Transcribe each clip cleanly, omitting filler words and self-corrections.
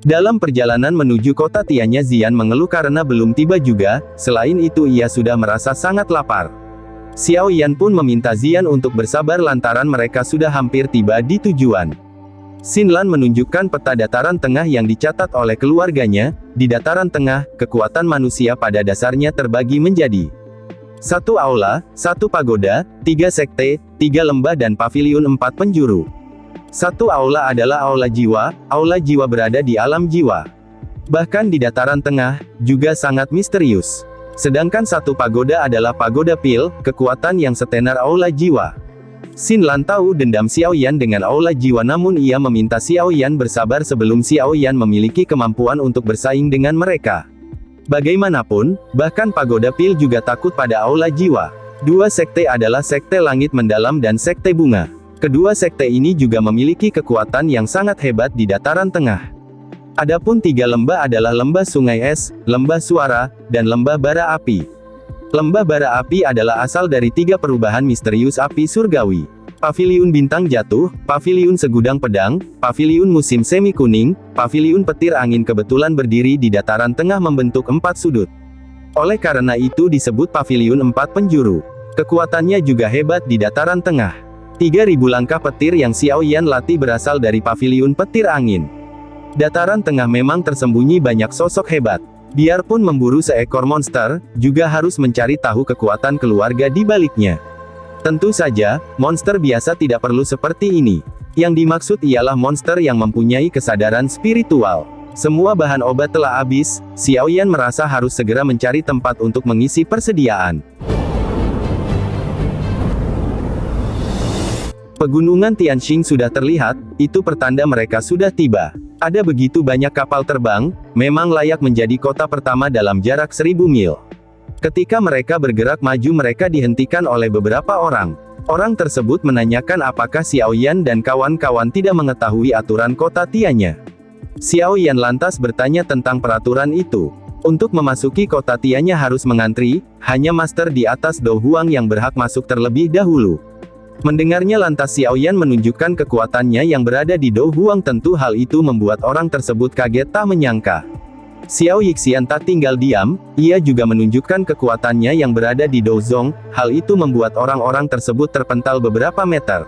Dalam perjalanan menuju kota Tianya, Zian mengeluh karena belum tiba juga, selain itu ia sudah merasa sangat lapar. Xiao Yan pun meminta Zian untuk bersabar lantaran mereka sudah hampir tiba di tujuan. Xinlan menunjukkan peta dataran tengah yang dicatat oleh keluarganya. Di dataran tengah, kekuatan manusia pada dasarnya terbagi menjadi 1 aula, 1 pagoda, 3 sekte, 3 lembah dan paviliun 4 penjuru. 1 aula adalah aula jiwa berada di alam jiwa. Bahkan di dataran tengah, juga sangat misterius. Sedangkan 1 pagoda adalah pagoda pil, kekuatan yang setenar aula jiwa. Xinlan tahu dendam Xiao Yan dengan aula jiwa, namun ia meminta Xiao Yan bersabar sebelum Xiao Yan memiliki kemampuan untuk bersaing dengan mereka. Bagaimanapun, bahkan pagoda pil juga takut pada aula jiwa. 2 sekte adalah sekte langit mendalam dan sekte bunga. Kedua sekte ini juga memiliki kekuatan yang sangat hebat di dataran tengah. Adapun 3 lembah adalah lembah sungai es, lembah suara, dan lembah bara api. Lembah bara api adalah asal dari 3 perubahan misterius api surgawi. Paviliun bintang jatuh, paviliun segudang pedang, paviliun musim semi kuning, paviliun petir angin kebetulan berdiri di dataran tengah membentuk 4 sudut. Oleh karena itu disebut paviliun 4 penjuru. Kekuatannya juga hebat di dataran tengah. 3.000 langkah petir yang Xiao Yan latih berasal dari paviliun petir angin. Dataran tengah memang tersembunyi banyak sosok hebat. Biarpun memburu seekor monster, juga harus mencari tahu kekuatan keluarga di baliknya. Tentu saja, monster biasa tidak perlu seperti ini. Yang dimaksud ialah monster yang mempunyai kesadaran spiritual. Semua bahan obat telah habis, Xiao Yan merasa harus segera mencari tempat untuk mengisi persediaan. Pegunungan Tianxing sudah terlihat, itu pertanda mereka sudah tiba. Ada begitu banyak kapal terbang, memang layak menjadi kota pertama dalam jarak 1000 mil. Ketika mereka bergerak maju, mereka dihentikan oleh beberapa orang. Orang tersebut menanyakan apakah Xiao Yan dan kawan-kawan tidak mengetahui aturan kota Tianya. Xiao Yan lantas bertanya tentang peraturan itu. Untuk memasuki kota Tianya harus mengantri, hanya master di atas Do Huang yang berhak masuk terlebih dahulu. Mendengarnya lantas Xiao Yan menunjukkan kekuatannya yang berada di Do Huang, tentu hal itu membuat orang tersebut kaget tak menyangka. Xiao Yixian tak tinggal diam, ia juga menunjukkan kekuatannya yang berada di Do Zong, hal itu membuat orang-orang tersebut terpental beberapa meter.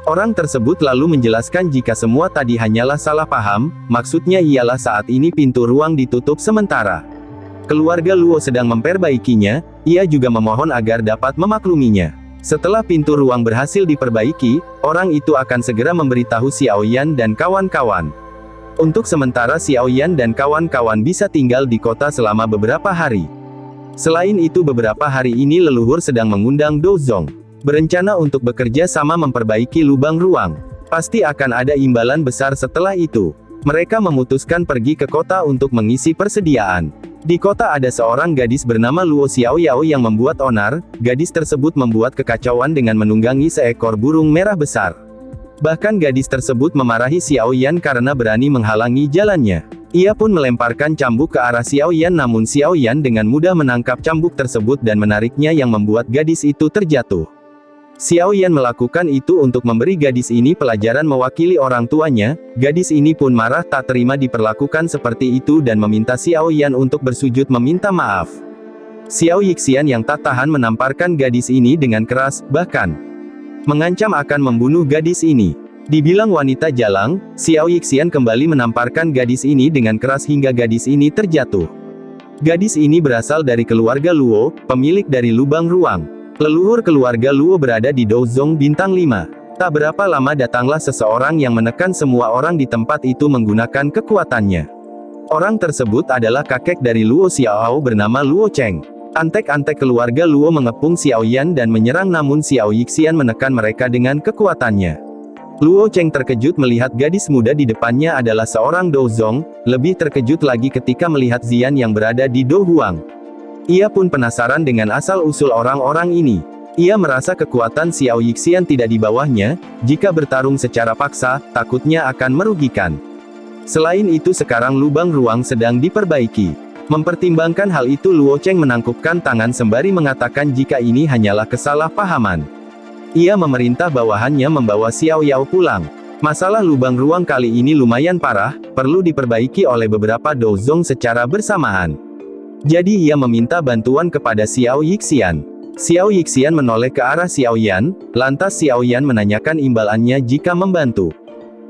Orang tersebut lalu menjelaskan jika semua tadi hanyalah salah paham, maksudnya ialah saat ini pintu ruang ditutup sementara. Keluarga Luo sedang memperbaikinya, ia juga memohon agar dapat memakluminya. Setelah pintu ruang berhasil diperbaiki, orang itu akan segera memberitahu Xiao Yan dan kawan-kawan. Untuk sementara Xiao Yan dan kawan-kawan bisa tinggal di kota selama beberapa hari. Selain itu beberapa hari ini leluhur sedang mengundang Do Zong. Berencana untuk bekerja sama memperbaiki lubang ruang. Pasti akan ada imbalan besar setelah itu. Mereka memutuskan pergi ke kota untuk mengisi persediaan. Di kota ada seorang gadis bernama Luo Xiaoyao yang membuat onar. Gadis tersebut membuat kekacauan dengan menunggangi seekor burung merah besar. Bahkan gadis tersebut memarahi Xiao Yan karena berani menghalangi jalannya. Ia pun melemparkan cambuk ke arah Xiao Yan, namun Xiao Yan dengan mudah menangkap cambuk tersebut dan menariknya yang membuat gadis itu terjatuh. Xiao Yan melakukan itu untuk memberi gadis ini pelajaran mewakili orang tuanya. Gadis ini pun marah tak terima diperlakukan seperti itu dan meminta Xiao Yan untuk bersujud meminta maaf. Xiao Yixian yang tak tahan menamparkan gadis ini dengan keras, bahkan mengancam akan membunuh gadis ini. Dibilang wanita jalang, Xiao Yixian kembali menamparkan gadis ini dengan keras hingga gadis ini terjatuh. Gadis ini berasal dari keluarga Luo, pemilik dari lubang ruang. Leluhur keluarga Luo berada di Do Zong bintang 5. Tak berapa lama datanglah seseorang yang menekan semua orang di tempat itu menggunakan kekuatannya. Orang tersebut adalah kakek dari Luo Xiaohao bernama Luo Cheng. Antek-antek keluarga Luo mengepung Xiao Yan dan menyerang, namun Xiao Yixian menekan mereka dengan kekuatannya. Luo Cheng terkejut melihat gadis muda di depannya adalah seorang Do Zong, lebih terkejut lagi ketika melihat Zian yang berada di Do Huang. Ia pun penasaran dengan asal-usul orang-orang ini. Ia merasa kekuatan Xiao Yixian tidak di bawahnya, jika bertarung secara paksa, takutnya akan merugikan. Selain itu sekarang lubang ruang sedang diperbaiki. Mempertimbangkan hal itu Luo Cheng menangkupkan tangan sembari mengatakan jika ini hanyalah kesalahpahaman. Ia memerintah bawahannya membawa Xiao Yao pulang. Masalah lubang ruang kali ini lumayan parah, perlu diperbaiki oleh beberapa dozong secara bersamaan. Jadi ia meminta bantuan kepada Xiao Yixian. Xiao Yixian menoleh ke arah Xiao Yan, lantas Xiao Yan menanyakan imbalannya jika membantu.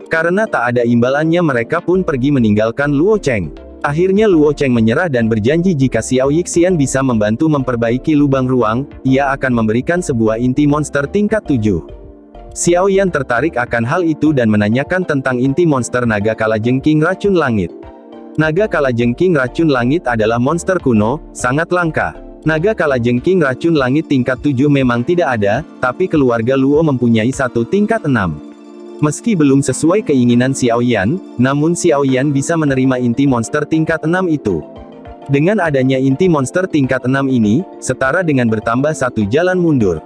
Karena tak ada imbalannya mereka pun pergi meninggalkan Luo Cheng. Akhirnya Luo Cheng menyerah dan berjanji jika Xiao Yixian bisa membantu memperbaiki lubang ruang, ia akan memberikan sebuah inti monster tingkat 7. Xiao Yan tertarik akan hal itu dan menanyakan tentang inti monster naga kalajengking racun langit. Naga kalajengking racun langit adalah monster kuno, sangat langka. Naga kalajengking racun langit tingkat 7 memang tidak ada, tapi keluarga Luo mempunyai satu tingkat 6. Meski belum sesuai keinginan Xiao Yan, namun Xiao Yan bisa menerima inti monster tingkat 6 itu. Dengan adanya inti monster tingkat 6 ini, setara dengan bertambah satu jalan mundur.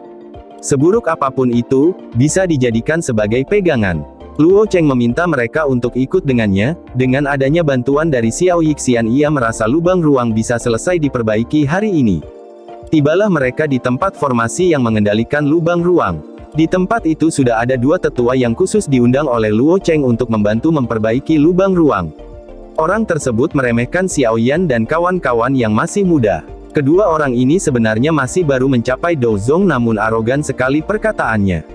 Seburuk apapun itu, bisa dijadikan sebagai pegangan. Luo Cheng meminta mereka untuk ikut dengannya, dengan adanya bantuan dari Xiao Yixian ia merasa lubang ruang bisa selesai diperbaiki hari ini. Tibalah mereka di tempat formasi yang mengendalikan lubang ruang. Di tempat itu sudah ada dua tetua yang khusus diundang oleh Luo Cheng untuk membantu memperbaiki lubang ruang. Orang tersebut meremehkan Xiao Yan dan kawan-kawan yang masih muda. Kedua orang ini sebenarnya masih baru mencapai dozong namun arogan sekali perkataannya.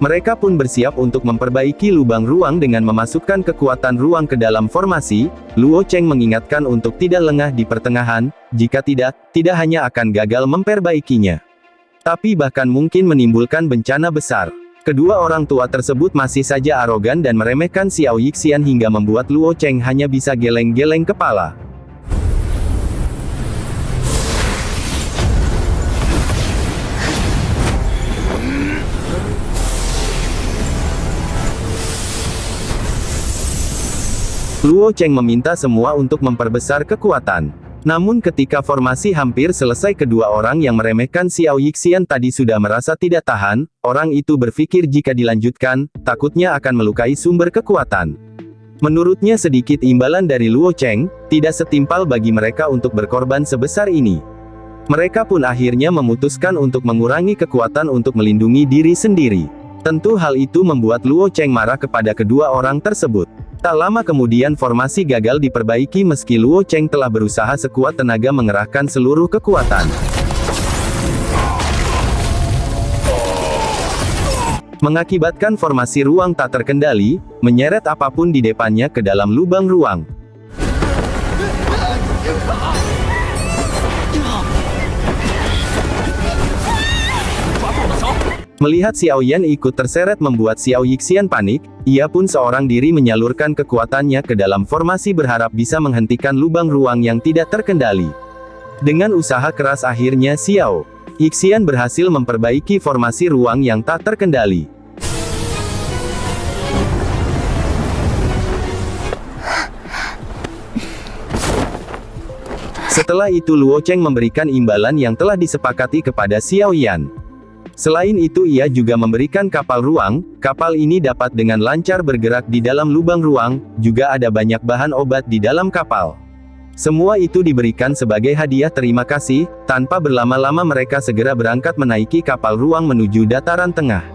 Mereka pun bersiap untuk memperbaiki lubang ruang dengan memasukkan kekuatan ruang ke dalam formasi. Luo Cheng mengingatkan untuk tidak lengah di pertengahan, jika tidak hanya akan gagal memperbaikinya, tapi bahkan mungkin menimbulkan bencana besar. Kedua orang tua tersebut masih saja arogan dan meremehkan Xiao Yixian hingga membuat Luo Cheng hanya bisa geleng-geleng kepala. Luo Cheng meminta semua untuk memperbesar kekuatan. Namun ketika formasi hampir selesai kedua orang yang meremehkan Xiao Yixian tadi sudah merasa tidak tahan, orang itu berpikir jika dilanjutkan, takutnya akan melukai sumber kekuatan. Menurutnya sedikit imbalan dari Luo Cheng, tidak setimpal bagi mereka untuk berkorban sebesar ini. Mereka pun akhirnya memutuskan untuk mengurangi kekuatan untuk melindungi diri sendiri. Tentu hal itu membuat Luo Cheng marah kepada kedua orang tersebut. Tak lama kemudian formasi gagal diperbaiki meski Luo Cheng telah berusaha sekuat tenaga mengerahkan seluruh kekuatan. Mengakibatkan formasi ruang tak terkendali, menyeret apapun di depannya ke dalam lubang ruang. Melihat Xiao Yan ikut terseret membuat Xiao Yixian panik, ia pun seorang diri menyalurkan kekuatannya ke dalam formasi berharap bisa menghentikan lubang ruang yang tidak terkendali. Dengan usaha keras akhirnya Xiao Yixian berhasil memperbaiki formasi ruang yang tak terkendali. Setelah itu Luo Cheng memberikan imbalan yang telah disepakati kepada Xiao Yan. Selain itu ia juga memberikan kapal ruang. Kapal ini dapat dengan lancar bergerak di dalam lubang ruang, juga ada banyak bahan obat di dalam kapal. Semua itu diberikan sebagai hadiah terima kasih. Tanpa berlama-lama mereka segera berangkat menaiki kapal ruang menuju dataran tengah.